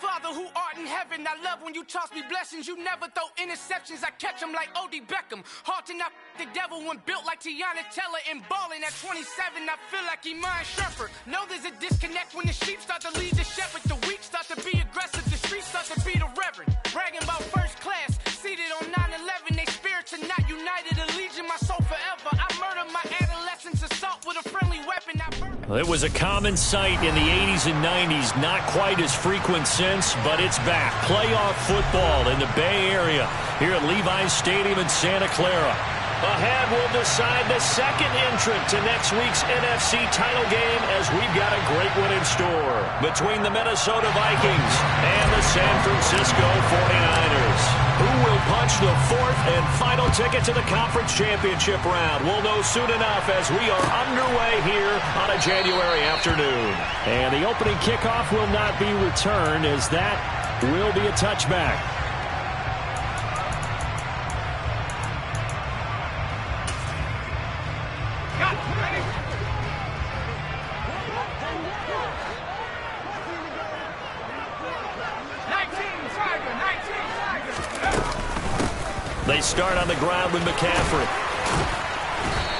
Father who art in heaven, I love when you toss me blessings. You never throw interceptions, I catch them like O.D. Beckham. Hard to knock the devil when built like Tiana Teller and balling at 27. I feel like Iman Shumpert. Know there's a disconnect when the sheep start to lead the shepherd. The weak start to be aggressive, the streets start to be the reverend. Bragging about first class, seated on 9/11. They spirits are not united, a legion, my soul forever. I murdered my adolescence, assault with a friendly weapon. It was a common sight in the 80s and 90s, not quite as frequent since, but it's back. Playoff football in the Bay Area here at Levi's Stadium in Santa Clara. Ahead will decide the second entrant to next week's NFC title game as we've got a great one in store between the Minnesota Vikings and the San Francisco 49ers. Who will punch the fourth and final ticket to the conference championship round? We'll know soon enough as we are underway here on a January afternoon. And the opening kickoff will not be returned as that will be a touchback. They start on the ground with McCaffrey.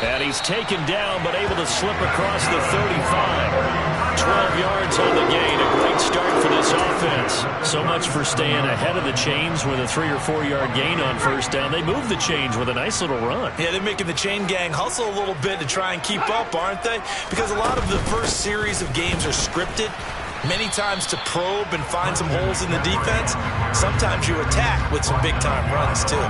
And he's taken down, but able to slip across the 35. 12 yards on the gain. A great start for this offense. So much for staying ahead of the chains with a 3 or 4 yard gain on first down. They move the chains with a nice little run. Yeah, they're making the chain gang hustle a little bit to try and keep up, aren't they? Because a lot of the first series of games are scripted. Many times to probe and find some holes in the defense. Sometimes you attack with some big-time runs, too.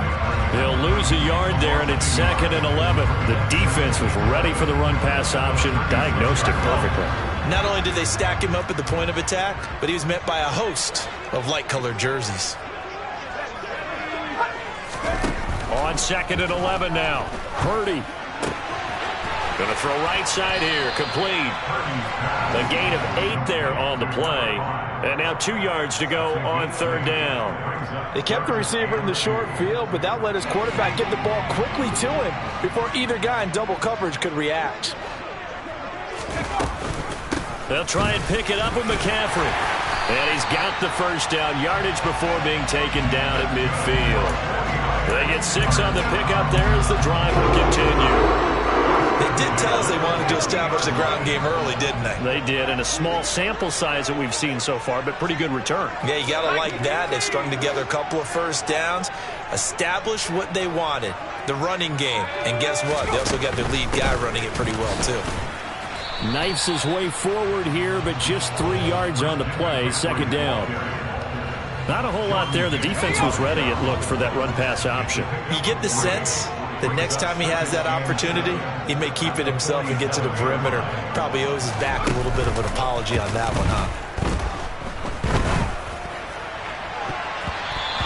They'll lose a yard there, and it's 2nd and 11. The defense was ready for the run-pass option, diagnosed it perfectly. Not only did they stack him up at the point of attack, but he was met by a host of light-colored jerseys. On 2nd and 11 now. Purdy. Going to throw right side here, complete. A gain of 8 there on the play. And now 2 yards to go on 3rd down. They kept the receiver in the short field, but that let his quarterback get the ball quickly to him before either guy in double coverage could react. They'll try and pick it up with McCaffrey. And he's got the first down yardage before being taken down at midfield. They get 6 on the pickup there as the drive will continue. They did tell us they wanted to establish the ground game early, didn't they? They did, and a small sample size that we've seen so far, but pretty good return. Yeah, you got to like that. They've strung together a couple of first downs, established what they wanted, the running game. And guess what? They also got their lead guy running it pretty well, too. Knifes his way forward here, but just 3 yards on the play, 2nd down. Not a whole lot there. The defense was ready, it looked, for that run-pass option. You get the sense that next time he has that opportunity, he may keep it himself and get to the perimeter. Probably owes his back a little bit of an apology on that one, huh?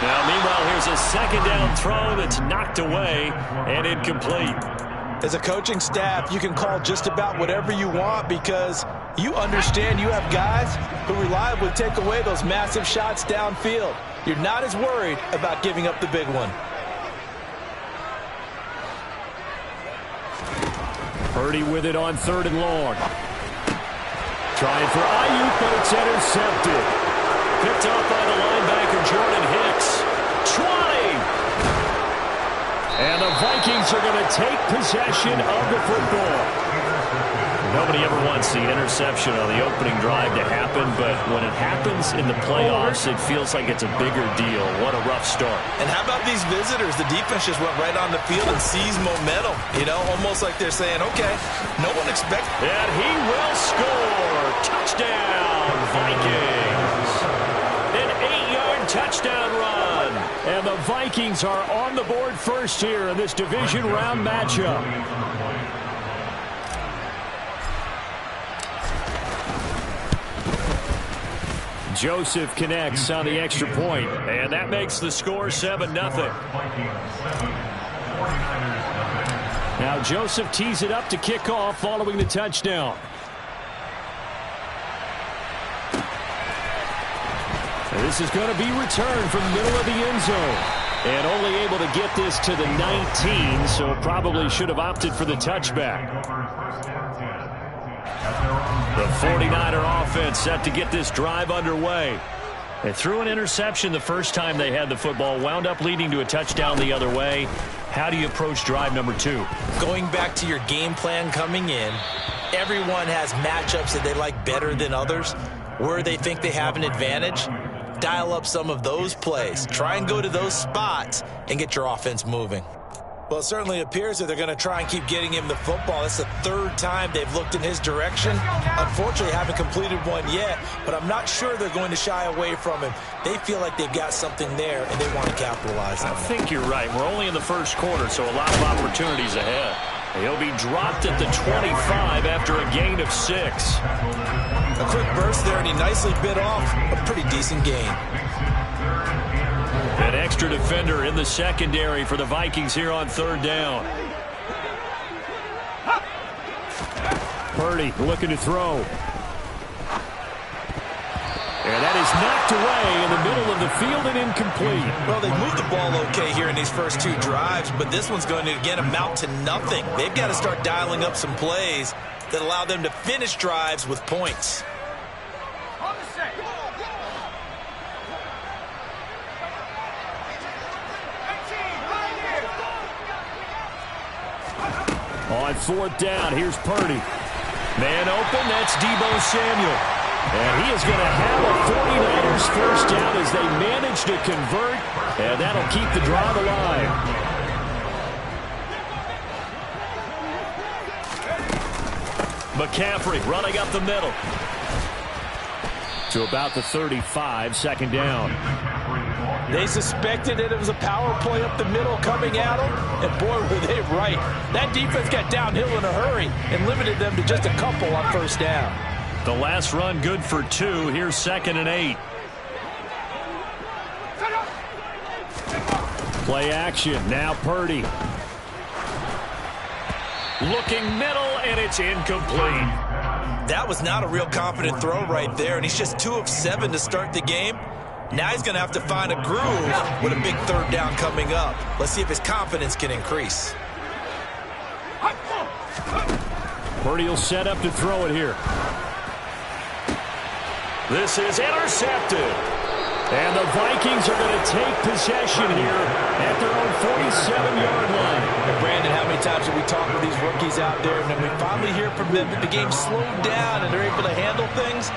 Now, meanwhile, here's a 2nd down throw that's knocked away and incomplete. As a coaching staff, you can call just about whatever you want because you understand you have guys who reliably take away those massive shots downfield. You're not as worried about giving up the big one. Purdy with it on 3rd and long. Trying for Ayuk, but it's intercepted. Picked off by the linebacker, Jordan Hicks. 20! And the Vikings are going to take possession of the football. Nobody ever wants the interception on the opening drive to happen, but when it happens in the playoffs, it feels like it's a bigger deal. What a rough start. And how about these visitors? The defense just went right on the field and seized momentum. You know, almost like they're saying, okay, no one expects. And he will score. Touchdown, Vikings. An 8-yard touchdown run. And the Vikings are on the board first here in this division round matchup. Joseph connects on the extra point, and that makes the score 7-0. Now Joseph tees it up to kick off following the touchdown. This is going to be returned from the middle of the end zone. And only able to get this to the 19, so probably should have opted for the touchback. The 49er offense set to get this drive underway. They threw an interception the first time they had the football, wound up leading to a touchdown the other way. How do you approach drive number 2? Going back to your game plan coming in, everyone has matchups that they like better than others. Where they think they have an advantage, dial up some of those plays. Try and go to those spots and get your offense moving. Well, it certainly appears that they're going to try and keep getting him the football. That's the third time they've looked in his direction. Unfortunately, haven't completed one yet, but I'm not sure they're going to shy away from him. They feel like they've got something there, and they want to capitalize on it. I think you're right. We're only in the first quarter, so a lot of opportunities ahead. He'll be dropped at the 25 after a gain of 6. A quick burst there, and he nicely bit off a pretty decent gain. An extra defender in the secondary for the Vikings here on third down. Purdy looking to throw. And that is knocked away in the middle of the field and incomplete. Well, they moved the ball okay here in these first 2 drives, but this one's going to, again, amount to nothing. They've got to start dialing up some plays that allow them to finish drives with points. On fourth down, here's Purdy. Man open, that's Deebo Samuel. And he is going to have a 49ers first down as they manage to convert, and that'll keep the drive alive. McCaffrey running up the middle. To about the 35, second down. They suspected that it was a power play up the middle coming at them, and boy, were they right. That defense got downhill in a hurry and limited them to just a couple on first down. The last run good for 2. Here's 2nd and 8. Play action. Now Purdy. Looking middle, and it's incomplete. That was not a real confident throw right there, and he's just 2 of 7 to start the game. Now he's going to have to find a groove with a big third down coming up. Let's see if his confidence can increase. Purdy will set up to throw it here. This is intercepted. And the Vikings are going to take possession here at their own 47-yard line. And Brandon, how many times have we talked with these rookies out there, and then we finally hear from them that the game slowed down and they're able to handle things?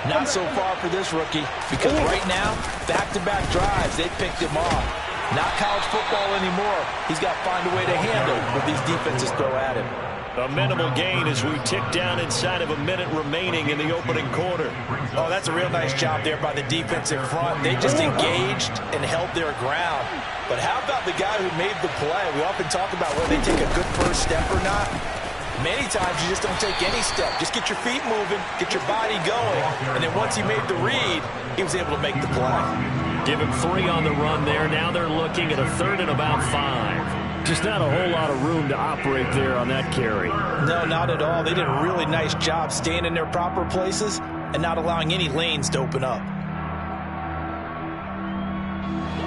Not so far for this rookie, because right now, back-to-back drives, they picked him off. Not college football anymore. He's got to find a way to handle what these defenses throw at him. A minimal gain as we tick down inside of a minute remaining in the opening quarter. Oh, that's a real nice job there by the defensive front. They just engaged and held their ground. But how about the guy who made the play? We often talk about whether they take a good first step or not. Many times you just don't take any step. Just get your feet moving, get your body going, and then once he made the read, he was able to make the play. Give him 3 on the run there. Now they're looking at a 3rd and about 5. Just not a whole lot of room to operate there on that carry. No, not at all. They did a really nice job staying in their proper places and not allowing any lanes to open up.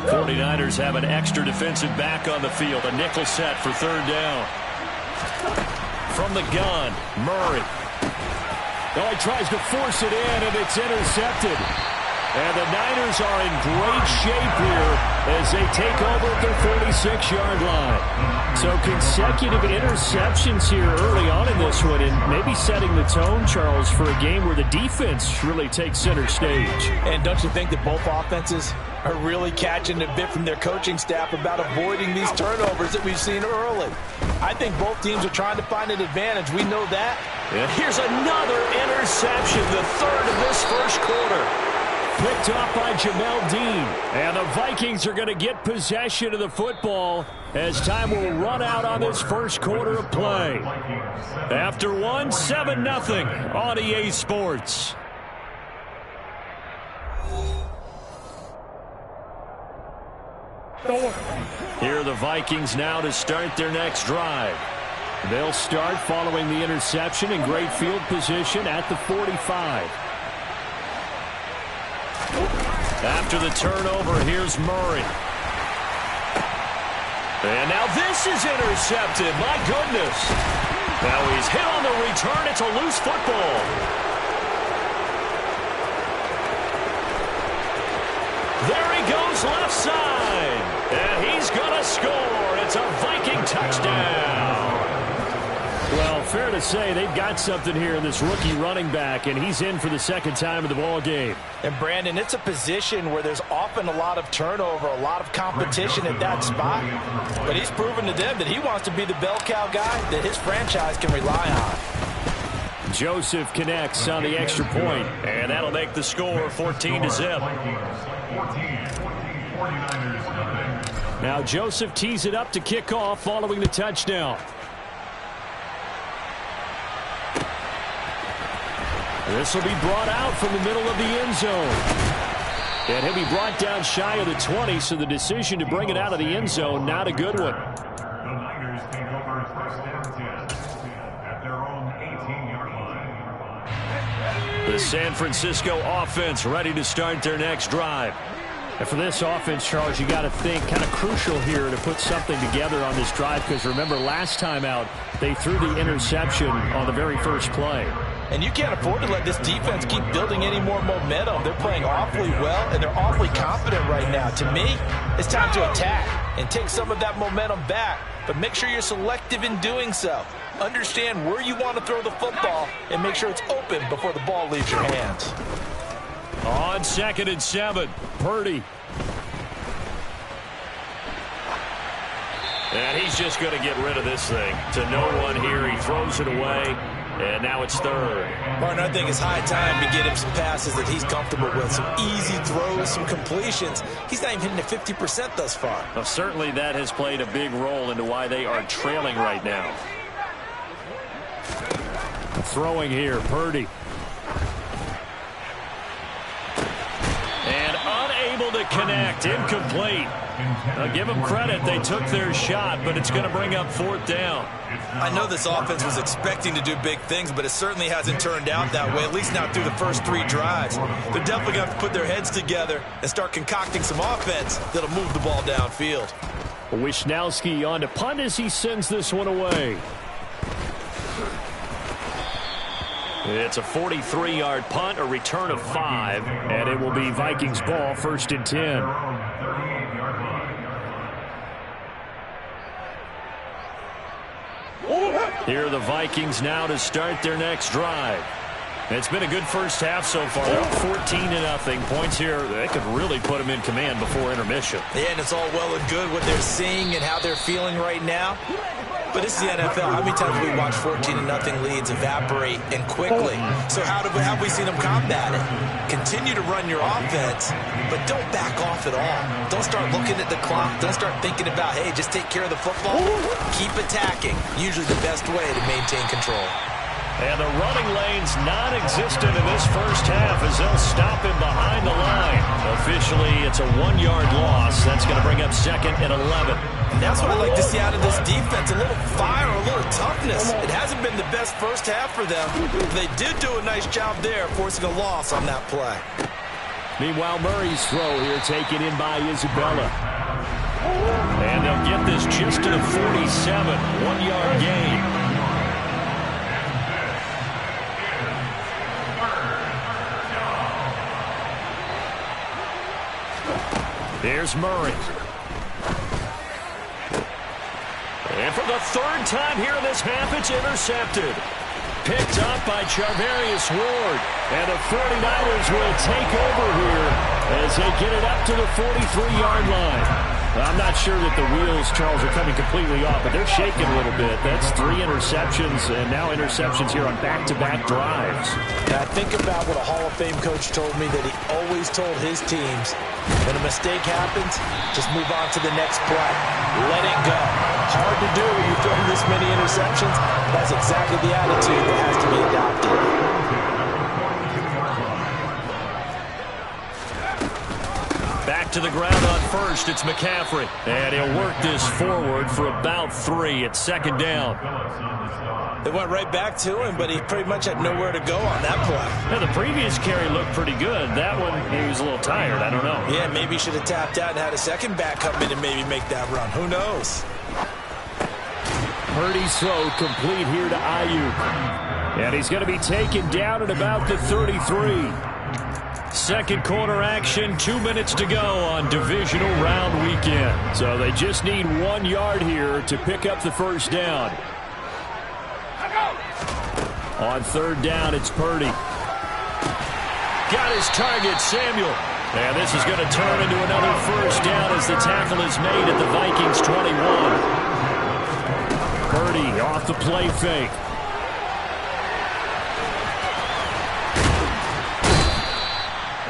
49ers have an extra defensive back on the field. A nickel set for 3rd down. From the gun, Murray. Oh, he tries to force it in, and it's intercepted. And the Niners are in great shape here as they take over at their 46-yard line. So consecutive interceptions here early on in this one, and maybe setting the tone, Charles, for a game where the defense really takes center stage. And don't you think that both offenses are really catching a bit from their coaching staff about avoiding these turnovers that we've seen early? I think both teams are trying to find an advantage. We know that. Yeah. Here's another interception, the 3rd of this first quarter. Picked off by Jamel Dean. And the Vikings are going to get possession of the football as time will run out on this first quarter of play. After 1, 7-0 on EA Sports. Here are the Vikings now to start their next drive. They'll start following the interception in great field position at the 45. After the turnover, here's Murray. And now this is intercepted. My goodness. Now he's hit on the return. It's a loose football. left side. And he's going to score. It's a Viking touchdown. Well, fair to say they've got something here in this rookie running back, and he's in for the second time of the ball game. And, Brandon, it's a position where there's often a lot of turnover, a lot of competition at that spot. But he's proven to them that he wants to be the bell cow guy that his franchise can rely on. Joseph connects on the extra point, and that'll make the score 14-0. Now Joseph tees it up to kick off following the touchdown. This will be brought out from the middle of the end zone. And he'll be brought down shy of the 20, so the decision to bring it out of the end zone, not a good one. The Niners take over first down 10 at their own 18-yard line. The San Francisco offense ready to start their next drive. And for this offense, Charles, you got to think kind of crucial here to put something together on this drive, because remember last time out they threw the interception on the very first play. And you can't afford to let this defense keep building any more momentum. They're playing awfully well, and they're awfully confident right now. To me, it's time to attack and take some of that momentum back, but make sure you're selective in doing so. Understand where you want to throw the football and make sure it's open before the ball leaves your hands. On 2nd and 7, Purdy. And he's just going to get rid of this thing. To no one here, he throws it away. And now it's 3rd. Martin, I think it's high time to get him some passes that he's comfortable with. Some easy throws, some completions. He's not even hitting at 50% thus far. Well, certainly that has played a big role into why they are trailing right now. Throwing here, Purdy. And unable to connect, incomplete. I'll give them credit, they took their shot, but it's going to bring up 4th down. I know this offense was expecting to do big things, but it certainly hasn't turned out that way, at least not through the first 3 drives. They're definitely going to have to put their heads together and start concocting some offense that'll move the ball downfield. Wisnowski on to punt as he sends this one away. It's a 43-yard punt, a return of 5, and it will be Vikings ball, 1st and 10. Here are the Vikings now to start their next drive. It's been a good first half so far. They're up 14-0. Points here, they could really put them in command before intermission. Yeah, and it's all well and good what they're seeing and how they're feeling right now. But this is the NFL. How many times have we watched 14-0 leads evaporate and quickly? So how have we seen them combat it? Continue to run your offense, but don't back off at all. Don't start looking at the clock. Don't start thinking about, hey, just take care of the football. Keep attacking. Usually the best way to maintain control. And the running lane's non-existent in this first half as they'll stop him behind the line. Officially, it's a 1-yard loss. That's going to bring up 2nd and 11. That's what I like to see out of this defense, a little fire, a little toughness. It hasn't been the best first half for them. They did do a nice job there, forcing a loss on that play. Meanwhile, Murray's throw here taken in by Isabella. And they'll get this just to the 47, 1-yard gain. There's Murray. And for the 3rd time here in this half, it's intercepted. Picked up by Charvarius Ward. And the 49ers will take over here as they get it up to the 43-yard line. I'm not sure that the wheels, Charles, are coming completely off, but they're shaking a little bit. That's 3 interceptions, and now interceptions here on back-to-back drives. Now, I think about what a Hall of Fame coach told me that he always told his teams, when a mistake happens, just move on to the next play. Let it go. Hard to do when you throw this many interceptions. That's exactly the attitude that has to be adopted. Back to the ground on first, it's McCaffrey. And he'll work this forward for about 3 at 2nd down. They went right back to him, but he pretty much had nowhere to go on that play. Yeah, the previous carry looked pretty good. That one, he was a little tired. I don't know. Yeah, maybe he should have tapped out and had a second back come in and maybe make that run. Who knows? Purdy's throw complete here to Ayuk. And he's going to be taken down at about the 33. Second quarter action, 2 minutes to go on divisional round weekend. So they just need 1 yard here to pick up the first down. On third down, it's Purdy. Got his target, Samuel. And this is going to turn into another first down as the tackle is made at the Vikings 21. Purdy off the play fake.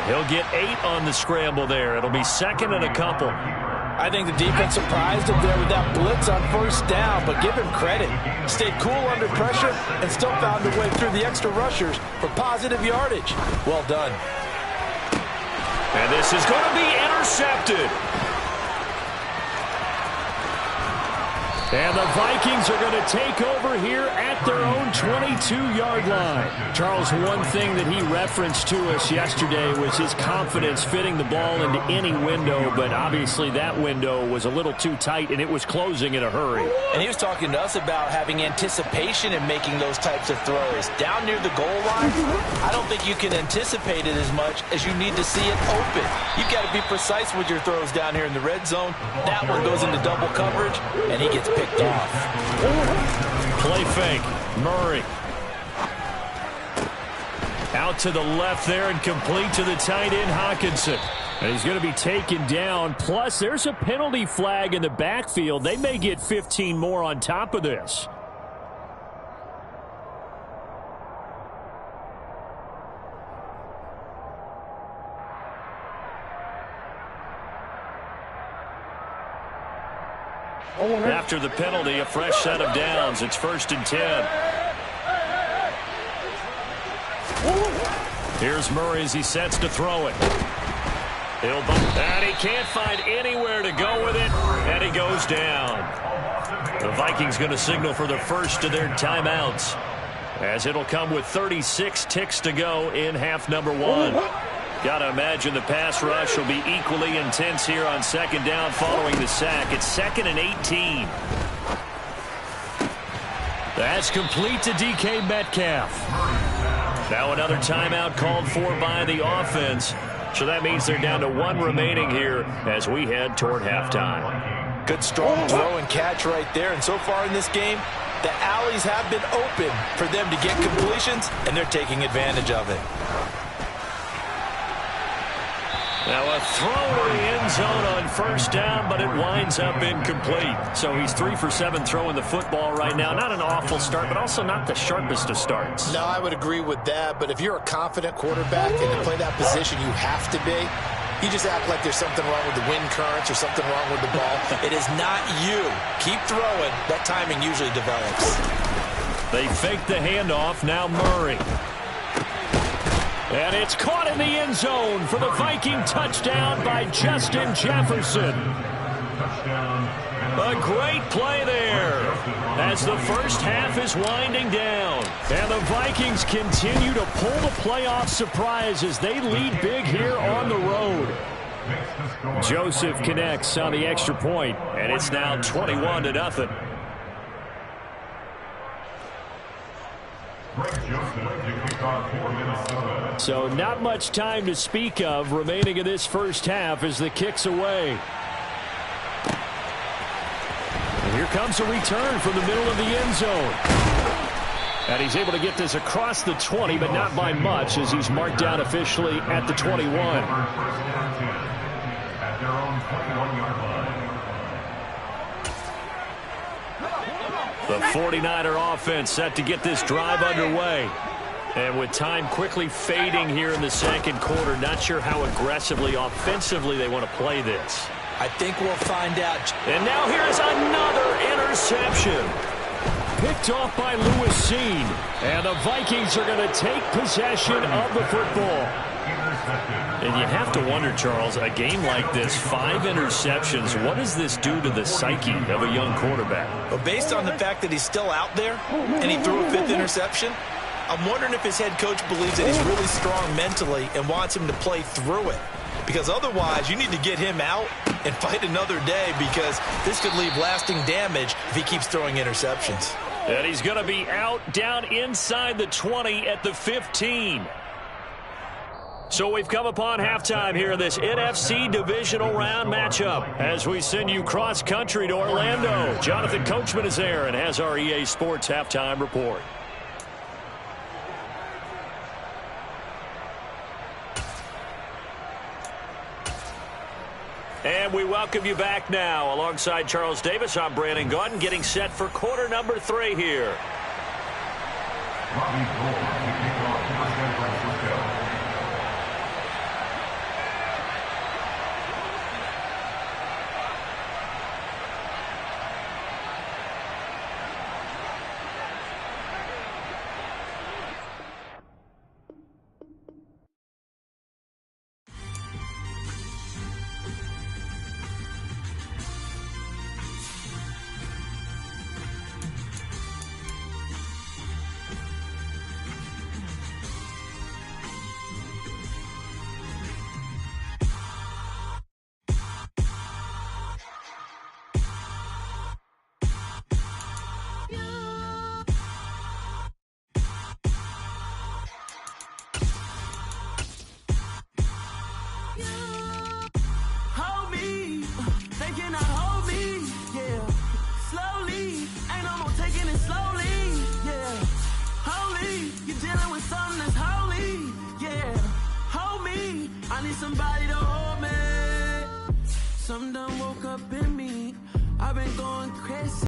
He'll get 8 on the scramble there. It'll be second and a couple. I think the defense surprised him there with that blitz on first down, but give him credit. Stayed cool under pressure and still found a way through the extra rushers for positive yardage. Well done. And this is going to be intercepted. And the Vikings are going to take over here at their own 22-yard line. Charles, one thing that he referenced to us yesterday was his confidence fitting the ball into any window, but obviously that window was a little too tight, and it was closing in a hurry. And he was talking to us about having anticipation in making those types of throws. Down near the goal line, I don't think you can anticipate it as much as you need to see it open. You've got to be precise with your throws down here in the red zone. That one goes into double coverage, and he gets picked off. Play fake. Murray. Out to the left there and complete to the tight end, Hockenson. And he's going to be taken down. Plus, there's a penalty flag in the backfield. They may get 15 more on top of this. After the penalty, a fresh set of downs. It's 1st and 10. Here's Murray as he sets to throw it. And he can't find anywhere to go with it, and he goes down. The Vikings going to signal for the first of their timeouts, as it'll come with 36 ticks to go in half number 1. Got to imagine the pass rush will be equally intense here on second down following the sack. It's 2nd and 18. That's complete to DK Metcalf. Now another timeout called for by the offense. So that means they're down to 1 remaining here as we head toward halftime. Good strong throw and catch right there. And so far in this game, the alleys have been open for them to get completions, and they're taking advantage of it. Now a throw to the end zone on first down, but it winds up incomplete. So he's 3 for 7 throwing the football right now. Not an awful start, but also not the sharpest of starts. No, I would agree with that. But if you're a confident quarterback and to play that position, you have to be. You just act like there's something wrong with the wind currents or something wrong with the ball. It is not you. Keep throwing. That timing usually develops. They fake the handoff. Now Murray. And it's caught in the end zone for the Viking touchdown by Justin Jefferson. A great play there as the first half is winding down. And the Vikings continue to pull the playoff surprise as they lead big here on the road. Joseph connects on the extra point, and it's now 21-0. So not much time to speak of remaining in this first half as the kick's away. And here comes a return from the middle of the end zone. And he's able to get this across the 20, but not by much as he's marked down officially at the 21. At their own 21-yard line. The 49er offense set to get this drive underway. And with time quickly fading here in the second quarter, not sure how aggressively, offensively they want to play this. I think we'll find out. And now here's another interception. Picked off by Lewis Cine. And the Vikings are going to take possession of the football. And you have to wonder, Charles, a game like this, 5 interceptions, what does this do to the psyche of a young quarterback? Well, based on the fact that he's still out there and he threw a 5th interception, I'm wondering if his head coach believes that he's really strong mentally and wants him to play through it. Because otherwise, you need to get him out and fight another day, because this could leave lasting damage if he keeps throwing interceptions. And he's going to be out down inside the 20 at the 15. So we've come upon halftime here in this NFC divisional round matchup as we send you cross-country to Orlando. Jonathan Coachman is there and has our EA Sports halftime report. And we welcome you back now. Alongside Charles Davis, I'm Brandon Gaudin, getting set for quarter number 3 here. Robbie Gould to kick off for San Francisco. Somebody to hold me. Something done woke up in me.